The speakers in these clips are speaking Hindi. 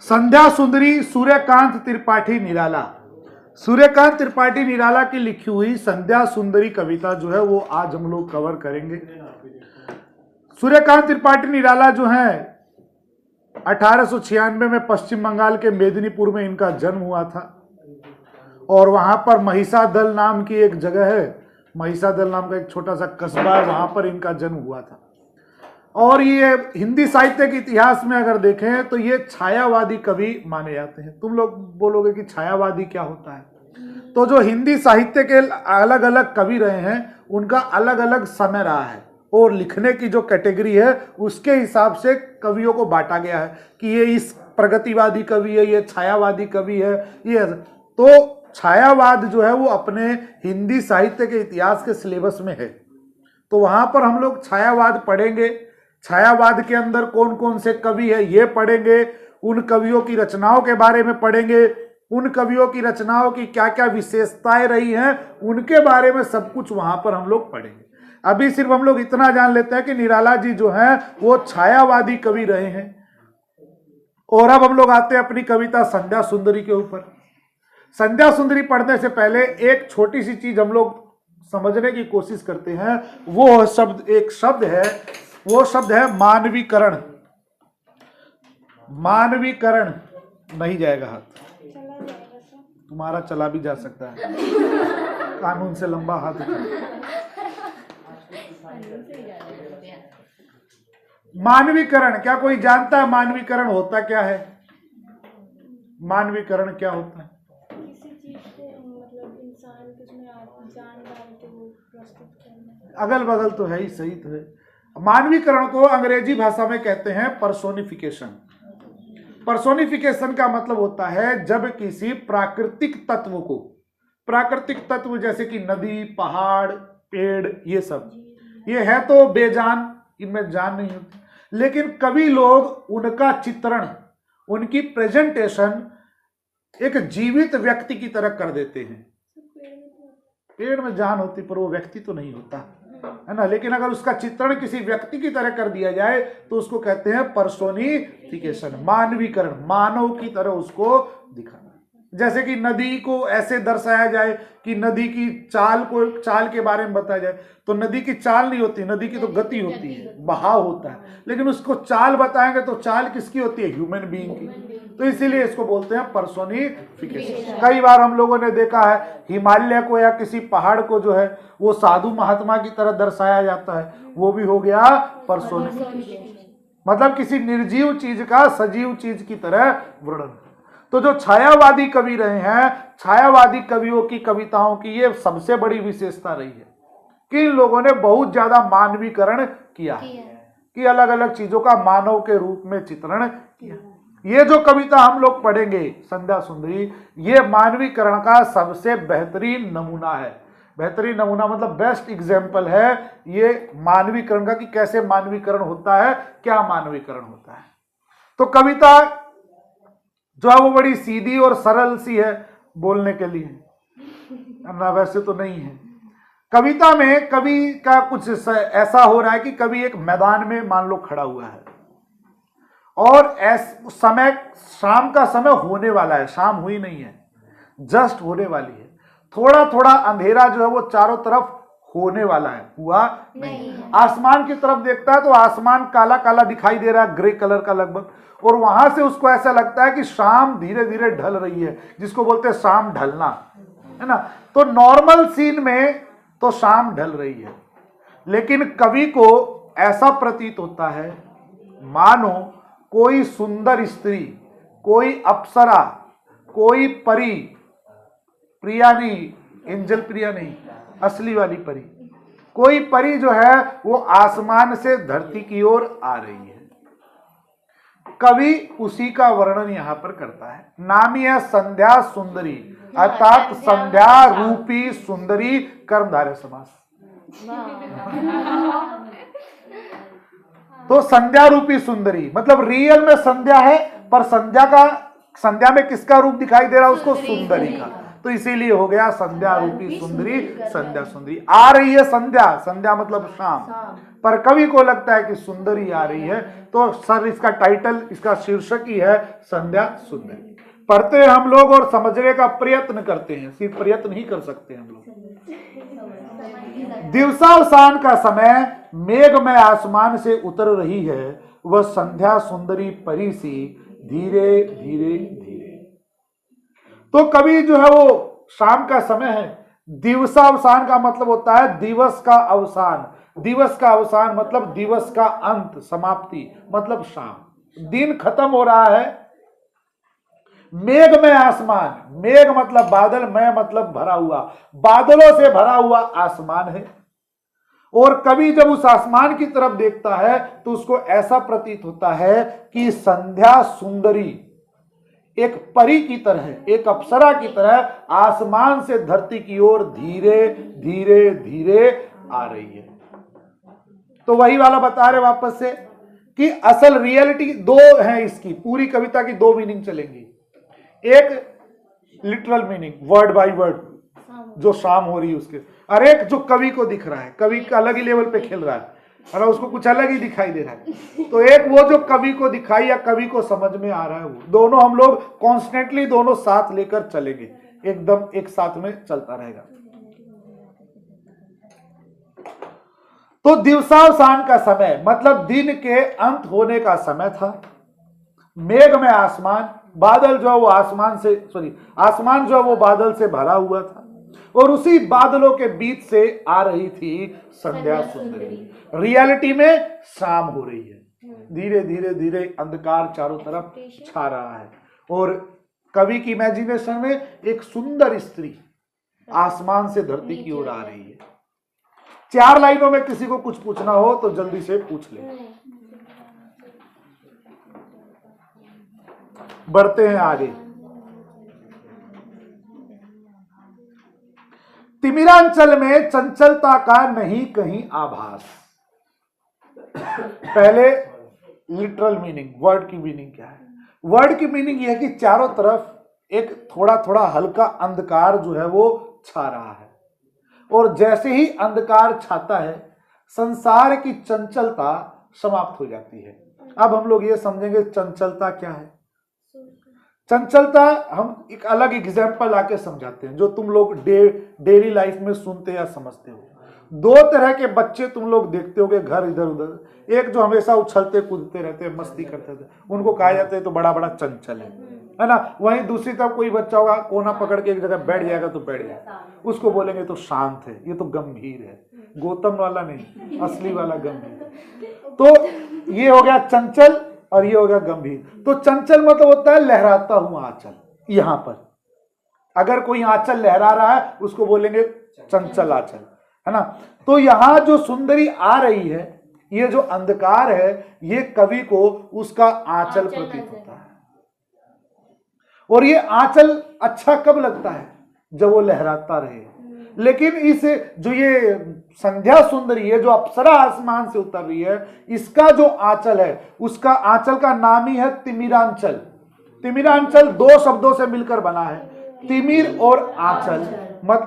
संध्या सुंदरी सूर्यकांत त्रिपाठी निराला। सूर्यकांत त्रिपाठी निराला की लिखी हुई संध्या सुंदरी कविता जो है वो आज हम लोग कवर करेंगे। सूर्यकांत त्रिपाठी निराला जो है 1896 में पश्चिम बंगाल के मेदिनीपुर में इनका जन्म हुआ था और वहां पर महिषादल नाम की एक जगह है, महिषादल नाम का एक छोटा सा कस्बा है, वहां पर इनका जन्म हुआ था। और ये हिंदी साहित्य के इतिहास में अगर देखें तो ये छायावादी कवि माने जाते हैं। तुम लोग बोलोगे कि छायावादी क्या होता है, तो जो हिंदी साहित्य के अलग अलग कवि रहे हैं उनका अलग अलग समय रहा है और लिखने की जो कैटेगरी है उसके हिसाब से कवियों को बांटा गया है कि ये इस प्रगतिवादी कवि है, ये छायावादी कवि है। ये तो छायावाद जो है वो अपने हिंदी साहित्य के इतिहास के सिलेबस में है, तो वहां पर हम लोग छायावाद पढ़ेंगे। छायावाद के अंदर कौन कौन से कवि है ये पढ़ेंगे, उन कवियों की रचनाओं के बारे में पढ़ेंगे, उन कवियों की रचनाओं की क्या क्या विशेषताएं रही हैं उनके बारे में सब कुछ वहां पर हम लोग पढ़ेंगे। अभी सिर्फ हम लोग इतना जान लेते हैं कि निराला जी जो हैं वो छायावादी कवि रहे हैं। और अब हम लोग आते हैं अपनी कविता संध्या सुंदरी के ऊपर। संध्या सुंदरी पढ़ने से पहले एक छोटी सी चीज हम लोग समझने की कोशिश करते हैं। वो शब्द एक शब्द है, वो शब्द है मानवीकरण। मानवीकरण नहीं जाएगा हाथ, तुम्हारा चला भी जा सकता है, कानून से लंबा हाथ उठा। मानवीकरण, क्या कोई जानता है मानवीकरण होता क्या है? मानवीकरण क्या होता है? किसी चीज को मतलब इंसान जिसमें आप जान डाल के वो प्रस्तुत करना। अगल बगल तो है ही, सही तो है। मानवीकरण को अंग्रेजी भाषा में कहते हैं पर्सोनिफिकेशन। पर्सोनिफिकेशन का मतलब होता है जब किसी प्राकृतिक तत्व को, प्राकृतिक तत्व जैसे कि नदी, पहाड़, पेड़, ये सब, ये है तो बेजान, इनमें जान नहीं होती, लेकिन कवि लोग उनका चित्रण, उनकी प्रेजेंटेशन एक जीवित व्यक्ति की तरह कर देते हैं। पेड़ में जान होती पर वो व्यक्ति तो नहीं होता है ना, लेकिन अगर उसका चित्रण किसी व्यक्ति की तरह कर दिया जाए तो उसको कहते हैं पर्सोनिफिकेशन, मानवीकरण, मानव की तरह उसको दिखाना। जैसे कि नदी को ऐसे दर्शाया जाए कि नदी की चाल को, चाल के बारे में बताया जाए तो नदी की चाल नहीं होती, नदी की तो गति होती है, बहाव होता है, लेकिन उसको चाल बताएंगे तो चाल किसकी होती है? ह्यूमन बीइंग की। तो इसीलिए इसको बोलते हैं पर्सोनिफिकेशन। कई बार हम लोगों ने देखा है हिमालय को या किसी पहाड़ को जो है वो साधु महात्मा की तरह दर्शाया जाता है, वो भी हो गया पर्सोनिफिकेशन, मतलब किसी निर्जीव चीज का सजीव चीज की तरह वर्णन। तो जो छायावादी कवि रहे हैं, छायावादी कवियों की कविताओं की ये सबसे बड़ी विशेषता रही है कि इन लोगों ने बहुत ज्यादा मानवीकरण किया है, कि अलग अलग चीजों का मानव के रूप में चित्रण किया। ये जो कविता हम लोग पढ़ेंगे संध्या सुंदरी, ये मानवीकरण का सबसे बेहतरीन नमूना है। बेहतरीन नमूना मतलब बेस्ट एग्जाम्पल है ये मानवीकरण का, कि कैसे मानवीकरण होता है, क्या मानवीकरण होता है। तो कविता जो है वो बड़ी सीधी और सरल सी है बोलने के लिए, ना वैसे तो नहीं है। कविता में कवि का कुछ ऐसा हो रहा है कि कवि एक मैदान में मान लो खड़ा हुआ है और समय, शाम का समय होने वाला है, शाम हुई नहीं है, जस्ट होने वाली है। थोड़ा थोड़ा अंधेरा जो है वो चारों तरफ होने वाला है, हुआ नहीं। आसमान की तरफ देखता है तो आसमान काला काला दिखाई दे रहा है, ग्रे कलर का लगभग, और वहां से उसको ऐसा लगता है कि शाम धीरे धीरे ढल रही है, जिसको बोलते हैं शाम ढलना, है ना। तो नॉर्मल सीन में तो शाम ढल रही है, लेकिन कवि को ऐसा प्रतीत होता है मानो कोई सुंदर स्त्री, कोई अप्सरा, कोई परी, प्रिया नहीं, एंजल प्रिया नहीं, असली वाली परी, कोई परी जो है वो आसमान से धरती की ओर आ रही है। कवि उसी का वर्णन यहां पर करता है। नाम ही है संध्या सुंदरी, अर्थात संध्या रूपी सुंदरी, कर्मधारय समास। तो संध्या रूपी सुंदरी मतलब रियल में संध्या है, पर संध्या में किसका रूप दिखाई दे रहा है उसको? सुंदरी का। तो इसीलिए हो गया संध्या रूपी सुंदरी, संध्या सुंदरी। आ रही है संध्या, संध्या मतलब शाम, पर कवि को लगता है कि सुंदरी आ रही है, तो सर इसका टाइटल, इसका शीर्षक ही है संध्या सुंदरी। पढ़ते हैं हम लोग और समझने का प्रयत्न करते हैं, सिर्फ प्रयत्न ही कर सकते हैं हम लोग। दिवसावसान का समय, मेघमय आसमान से उतर रही है, वह संध्या सुंदरी परी सी धीरे धीरे धीरे। तो कभी जो है वो शाम का समय है, दिवसावसान का मतलब होता है दिवस का अवसान, दिवस का अवसान मतलब दिवस का अंत, समाप्ति मतलब शाम, दिन खत्म हो रहा है। मेघ में आसमान, मेघ मतलब बादल, मैं मतलब भरा हुआ, बादलों से भरा हुआ आसमान है। और कभी जब उस आसमान की तरफ देखता है तो उसको ऐसा प्रतीत होता है कि संध्या सुंदरी एक परी की तरह, एक अप्सरा की तरह आसमान से धरती की ओर धीरे धीरे धीरे आ रही है। तो वही वाला बता रहे वापस से कि असल रियलिटी दो है, इसकी पूरी कविता की दो मीनिंग चलेंगी। एक literal meaning word by word जो शाम हो रही है उसके, और एक जो कवि को दिख रहा है, कवि का अलग ही लेवल पे खेल रहा है और उसको कुछ अलग ही दिखाई दे रहा है। तो एक वो जो कवि को दिखाई या कवि को समझ में आ रहा है, वो दोनों हम लोग कॉन्स्टेंटली दोनों साथ लेकर चलेंगे, एकदम एक साथ में चलता रहेगा। तो दिवसावसान का समय मतलब दिन के अंत होने का समय था। मेघ में आसमान, बादल जो है वो आसमान से, आसमान जो है वो बादल से भरा हुआ था और उसी बादलों के बीच से आ रही थी संध्या सुंदरी। रियलिटी में शाम हो रही है, धीरे धीरे धीरे अंधकार चारों तरफ छा रहा है और कवि की इमेजिनेशन में एक सुंदर स्त्री आसमान से धरती की ओर आ रही है। 4 लाइनों में किसी को कुछ पूछना हो तो जल्दी से पूछ ले। बढ़ते हैं आगे। तिमिरांचल में चंचलता का नहीं कहीं आभास। पहले लिटरल मीनिंग, वर्ड की मीनिंग क्या है? वर्ड की मीनिंग यह है कि चारों तरफ एक थोड़ा थोड़ा हल्का अंधकार जो है वो छा रहा है और जैसे ही अंधकार छाता है संसार की चंचलता समाप्त हो जाती है। अब हम लोग ये समझेंगे चंचलता क्या है। चंचलता हम एक अलग एग्जाम्पल आके समझाते हैं जो तुम लोग डेली लाइफ में सुनते या समझते हो। 2 तरह के बच्चे तुम लोग देखते होगे घर इधर उधर। एक जो हमेशा उछलते कूदते रहते हैं, मस्ती करते थे, उनको कहा जाता है तो बड़ा बड़ा चंचल है ना। वहीं दूसरी तरफ कोई बच्चा होगा कोना पकड़ के एक जगह बैठ जाएगा तो बैठ जाएगा, उसको बोलेंगे तो शांत है, ये तो गंभीर है। गौतम वाला नहीं, असली वाला गंभीर। तो ये हो गया चंचल और ये हो गया गंभीर। तो चंचल मतलब होता है लहराता हुआ आंचल। यहां पर अगर कोई आंचल लहरा रहा है उसको बोलेंगे चंचल आंचल, है ना। तो यहां जो सुंदरी आ रही है, ये जो अंधकार है, ये कवि को उसका आंचल प्रतीत होता है। और ये आंचल अच्छा कब लगता है? जब वो लहराता रहे। लेकिन इस जो ये संध्या सुंदरी है, जो अप्सरा आसमान से उतर रही है, इसका जो आंचल है, उसका आंचल का नाम ही है तिमिरांचल। तिमिरांचल 2 शब्दों से मिलकर बना है, तिमिर और आंचल।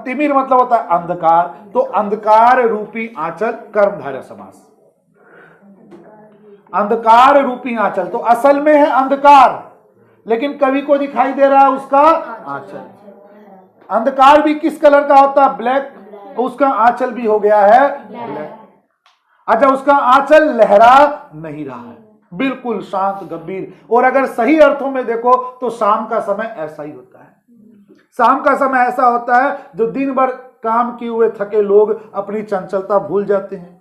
तिमिर मतलब होता है अंधकार, तो अंधकार रूपी आंचल, कर्मधारय समास। अंधकार रूपी आंचल तो असल में है अंधकार, लेकिन कवि को दिखाई दे रहा है उसका आंचल। अंधकार भी किस कलर का होता है? ब्लैक। उसका आंचल भी हो गया है ब्लैक। अच्छा, उसका आंचल लहरा नहीं रहा है, बिल्कुल शांत गंभीर। और अगर सही अर्थों में देखो तो शाम का समय ऐसा ही होता है। शाम का समय ऐसा होता है जो दिन भर काम किए हुए थके लोग अपनी चंचलता भूल जाते हैं।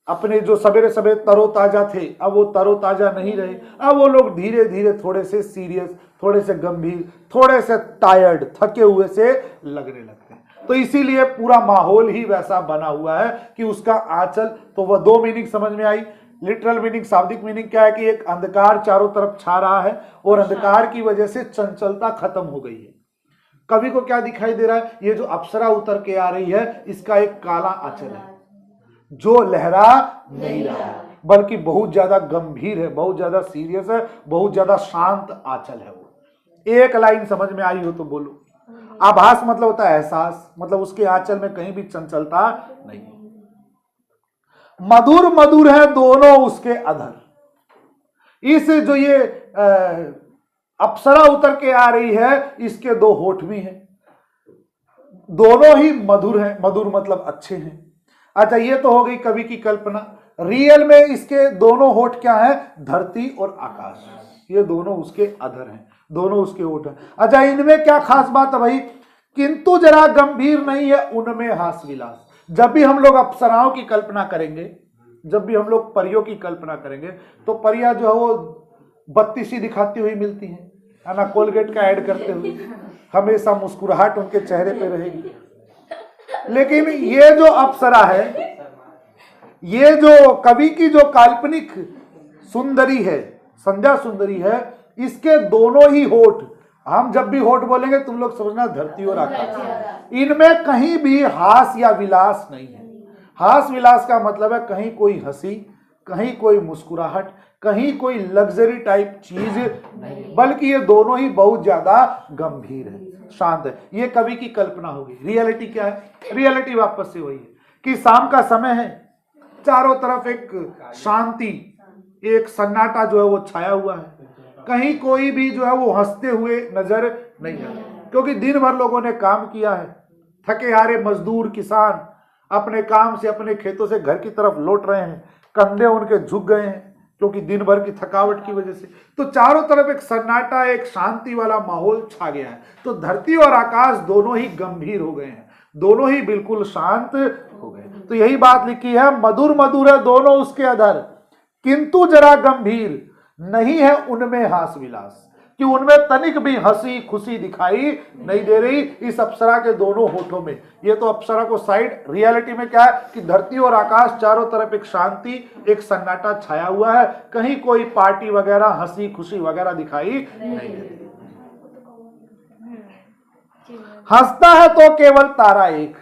अपने जो सवेरे सवेरे तरोताजा थे, अब वो तरोताजा नहीं रहे। अब वो लोग धीरे धीरे थोड़े से सीरियस, थोड़े से गंभीर, थोड़े से टायर्ड, थके हुए से लगने लगते हैं। तो इसीलिए पूरा माहौल ही वैसा बना हुआ है कि उसका आंचल। तो वह 2 मीनिंग समझ में आई। लिटरल मीनिंग, शाब्दिक मीनिंग क्या है कि एक अंधकार चारों तरफ छा रहा है और अंधकार की वजह से चंचलता खत्म हो गई है। कवि को क्या दिखाई दे रहा है? ये जो अप्सरा उतर के आ रही है, इसका एक काला आंचल है जो लहरा नहीं रहा है, बल्कि बहुत ज्यादा गंभीर है, बहुत ज्यादा सीरियस है, बहुत ज्यादा शांत आंचल है वो। एक लाइन समझ में आई हो तो बोलो। आभास मतलब होता है एहसास, मतलब उसके आंचल में कहीं भी चंचलता नहीं। मधुर मधुर है दोनों उसके अधर। इस जो ये अप्सरा उतर के आ रही है, इसके दो होठ भी हैं, दोनों ही मधुर हैं। मधुर मतलब अच्छे हैं। अच्छा, ये तो हो गई कवि की कल्पना। रियल में इसके दोनों होठ क्या है? धरती और आकाश, ये दोनों उसके अधर हैं, दोनों उसके होठ हैं। अच्छा, इनमें क्या खास बात है भाई? किंतु जरा गंभीर नहीं है उनमें हास विलास। जब भी हम लोग अप्सराओं की कल्पना करेंगे, जब भी हम लोग परियों की कल्पना करेंगे, तो परियां जो है वो बत्ती सी दिखाती हुई मिलती है ना, कोलगेट का ऐड करते हुए, हमेशा मुस्कुराहट उनके चेहरे पे रहेगी। लेकिन ये जो अप्सरा है, ये जो कवि की जो काल्पनिक सुंदरी है, संध्या सुंदरी है, इसके दोनों ही होठ, हम जब भी होठ बोलेंगे तुम लोग समझना धरती और आकाश, इनमें कहीं भी हास या विलास नहीं है। हास विलास का मतलब है कहीं कोई हंसी, कहीं कोई मुस्कुराहट, कहीं कोई लग्जरी टाइप चीज नहीं, बल्कि ये दोनों ही बहुत ज्यादा गंभीर है, शांत है। ये कवि की कल्पना होगी। रियलिटी क्या है? रियलिटी वापस से वही है कि शाम का समय है, चारों तरफ एक शांति, एक सन्नाटा जो है वो छाया हुआ है, कहीं कोई भी जो है वो हंसते हुए नजर नहीं आता, क्योंकि दिन भर लोगों ने काम किया है। थके हारे मजदूर किसान अपने काम से, अपने खेतों से घर की तरफ लौट रहे हैं, कंधे उनके झुक गए हैं क्योंकि दिन भर की थकावट की वजह से। तो चारों तरफ एक सन्नाटा, एक शांति वाला माहौल छा गया है। तो धरती और आकाश दोनों ही गंभीर हो गए हैं, दोनों ही बिल्कुल शांत हो गए। तो यही बात लिखी है, मधुर मधुर है दोनों उसके अधर, किंतु जरा गंभीर नहीं है उनमें हास विलास, कि उनमें तनिक भी हंसी खुशी दिखाई नहीं दे रही इस अप्सरा के दोनों होठों में। ये तो अप्सरा को साइड, रियलिटी में क्या है कि धरती और आकाश चारों तरफ एक शांति, एक सन्नाटा छाया हुआ है, कहीं कोई पार्टी वगैरह, हंसी खुशी वगैरह दिखाई नहीं दे रही। हंसता है तो केवल तारा एक।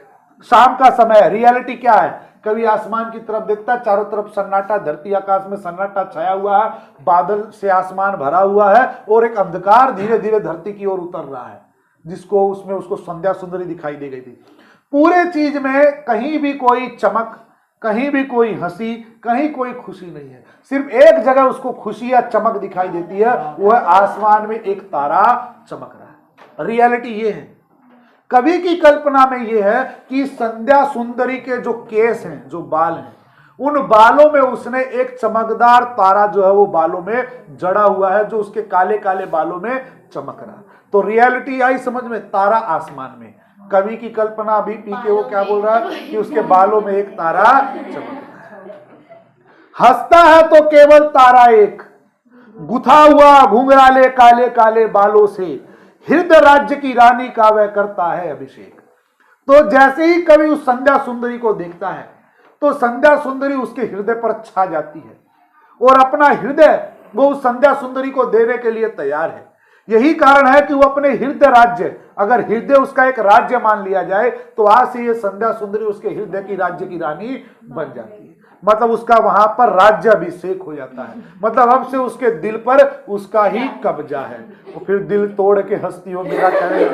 शाम का समय, रियलिटी क्या है? कभी आसमान की तरफ देखता है, चारों तरफ सन्नाटा, धरती आकाश में सन्नाटा छाया हुआ है, बादल से आसमान भरा हुआ है और एक अंधकार धीरे धीरे धरती की ओर उतर रहा है, जिसको उसमें उसको संध्या सुंदरी दिखाई दे गई थी। पूरे चीज में कहीं भी कोई चमक, कहीं भी कोई हंसी, कहीं कोई खुशी नहीं है। सिर्फ एक जगह उसको खुशी या चमक दिखाई देती है, वो है आसमान में एक तारा चमक रहा है। रियलिटी ये है। कवि की कल्पना में यह है कि संध्या सुंदरी के जो केस हैं, जो बाल हैं, उन बालों में उसने एक चमकदार तारा जो है वो बालों में जड़ा हुआ है, जो उसके काले काले बालों में चमक रहा है। तो रियलिटी आई समझ में, तारा आसमान में। कवि की कल्पना अभी पीके वो क्या बोल रहा है कि उसके बालों में एक तारा चमक रहा है। हंसता है तो केवल तारा एक, गुथा हुआ घुंघराले काले काले बालों से हृदय राज्य की रानी का वह करता है अभिषेक। तो जैसे ही कवि उस संध्या सुंदरी को देखता है, तो संध्या सुंदरी उसके हृदय पर छा जाती है और अपना हृदय वो उस संध्या सुंदरी को देने के लिए तैयार है। यही कारण है कि वो अपने हृदय राज्य, अगर हृदय उसका एक राज्य मान लिया जाए, तो आज से ये संध्या सुंदरी उसके हृदय की राज्य की रानी बन जाती है। मतलब उसका वहां पर राज्य अभिषेक हो जाता है, मतलब अब से उसके दिल पर उसका ही कब्जा है। वो फिर दिल तोड़ के हंसती हो मेरा करे।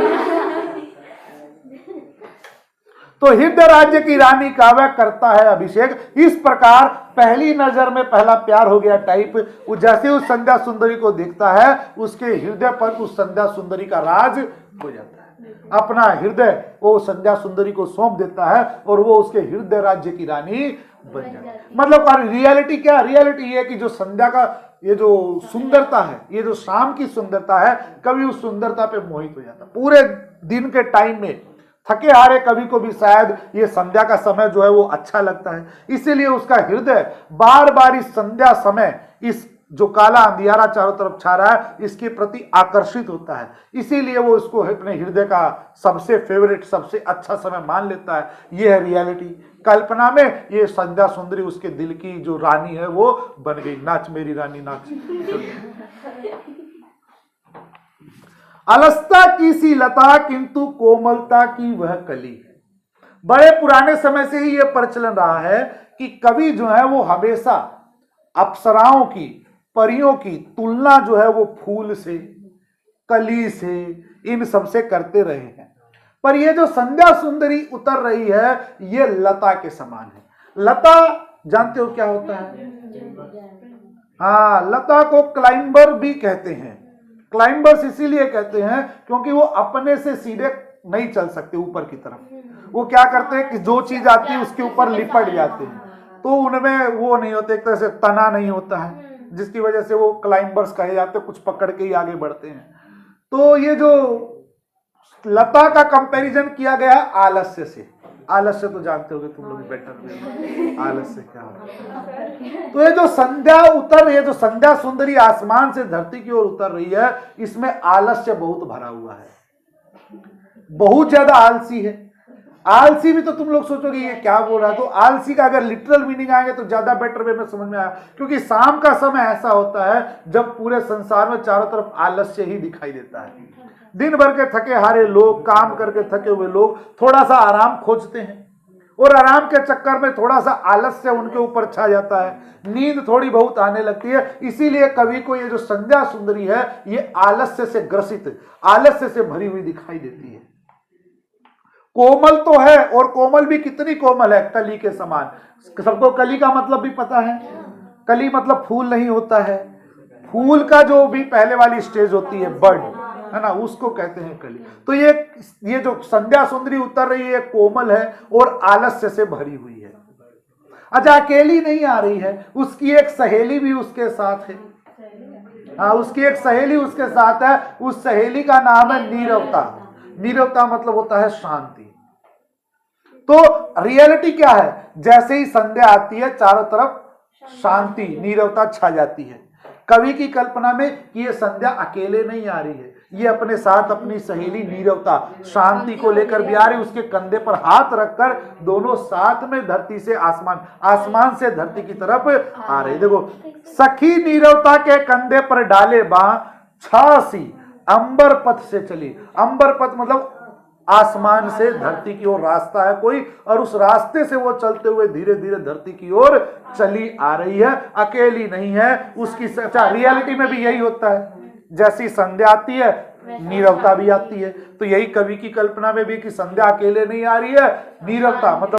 तो हृदय राज्य की रानी का वह करता है अभिषेक। इस प्रकार पहली नजर में पहला प्यार हो गया टाइप, वो जैसे उस संध्या सुंदरी को देखता है, उसके हृदय पर उस संध्या सुंदरी का राज हो जाता है। अपना हृदय वो संध्या सुंदरी को सौंप देता है और वो उसके हृदय राज्य की रानी बन जाती है। मतलब रियलिटी क्या? रियलिटी ये कि जो संध्या का ये जो सुंदरता है, ये जो शाम की सुंदरता है, कभी उस सुंदरता पे मोहित हो जाता है। पूरे दिन के टाइम में थके हारे कवि को भी शायद ये संध्या का समय जो है वो अच्छा लगता है, इसीलिए उसका हृदय बार बार इस संध्या समय, इस जो काला अंधियारा चारों तरफ छा रहा है, इसके प्रति आकर्षित होता है। इसीलिए वो इसको अपने हृदय का सबसे फेवरेट, सबसे अच्छा समय मान लेता है। ये है रियलिटी। कल्पना में ये संध्या सुंदरी उसके दिल की जो रानी है वो बन गई। नाच मेरी रानी नाच। अलसता की सी लता किंतु कोमलता की वह कली है। बड़े पुराने समय से ही यह प्रचलन रहा है कि कवि जो है वो हमेशा अप्सराओं की, परियों की तुलना जो है वो फूल से, कली से, इन सब से करते रहे हैं। पर ये जो संध्या सुंदरी उतर रही है ये लता के समान है। लता जानते हो क्या होता है? हाँ, लता को क्लाइंबर भी कहते हैं। क्लाइंबर्स इसीलिए कहते हैं क्योंकि वो अपने से सीधे नहीं चल सकते ऊपर की तरफ। वो क्या करते हैं कि जो चीज आती है उसके ऊपर लिपट जाते हैं, तो उनमें वो नहीं होते, एक तरह से तना नहीं होता है, जिसकी वजह से वो क्लाइंबर्स कहे जाते हैं, कुछ पकड़ के ही आगे बढ़ते हैं। तो ये जो लता का कंपैरिजन किया गया आलस्य से। आलस्य तो जानते होगे तुम लोग बेटर में, आलस्य क्या है। तो ये जो ये जो संध्या सुंदरी आसमान से धरती की ओर उतर रही है, इसमें आलस्य बहुत भरा हुआ है, बहुत ज्यादा आलसी है। आलसी भी तो तुम लोग सोचोगे ये क्या बोल रहा है, तो आलसी का अगर लिटरल मीनिंग आएंगे तो ज्यादा बेटर वे में समझ में आया, क्योंकि शाम का समय ऐसा होता है जब पूरे संसार में चारों तरफ आलस्य ही दिखाई देता है। दिन भर के थके हारे लोग, काम करके थके हुए लोग थोड़ा सा आराम खोजते हैं, और आराम के चक्कर में थोड़ा सा आलस्य उनके ऊपर छा जाता है, नींद थोड़ी बहुत आने लगती है। इसीलिए कवि को ये जो संध्या सुंदरी है ये आलस्य से ग्रसित, आलस्य से भरी हुई दिखाई देती है। कोमल तो है, और कोमल भी कितनी कोमल है, कली के समान। सबको कली का मतलब भी पता है, कली मतलब फूल नहीं होता है, फूल का जो भी पहले वाली स्टेज होती है बर्ड, है ना, उसको कहते हैं कली। तो ये जो संध्या सुंदरी उतर रही है कोमल है और आलस्य से भरी हुई है। अच्छा, अकेली नहीं आ रही है, उसकी एक सहेली भी उसके साथ है। हाँ, उसकी एक सहेली उसके साथ है, उस सहेली का नाम है नीरवता। नीरवता मतलब होता है शांति। तो रियलिटी क्या है, जैसे ही संध्या आती है चारों तरफ शांति, नीरवता छा जाती है। कवि की कल्पना में कि ये संध्या अकेले नहीं आ रही है, ये अपने साथ अपनी सहेली नीरवता शांति को लेकर भी आ रही, उसके कंधे पर हाथ रखकर दोनों साथ में धरती से आसमान, आसमान से धरती की तरफ आ रहे। देखो, सखी नीरवता के कंधे पर डाले बां छासी अंबर पथ से चली। अंबर पथ मतलब आसमान से धरती की ओर रास्ता है कोई, और उस रास्ते से वो चलते हुए धीरे धीरे धरती की ओर चली आ रही है, अकेली नहीं है। उसकी अच्छा, रियलिटी में भी यही होता है, जैसी संध्या आती है नीरवता भी आती है। तो यही कवि की कल्पना में भी कि संध्या अकेले नहीं आ रही है, नीरवता मतलब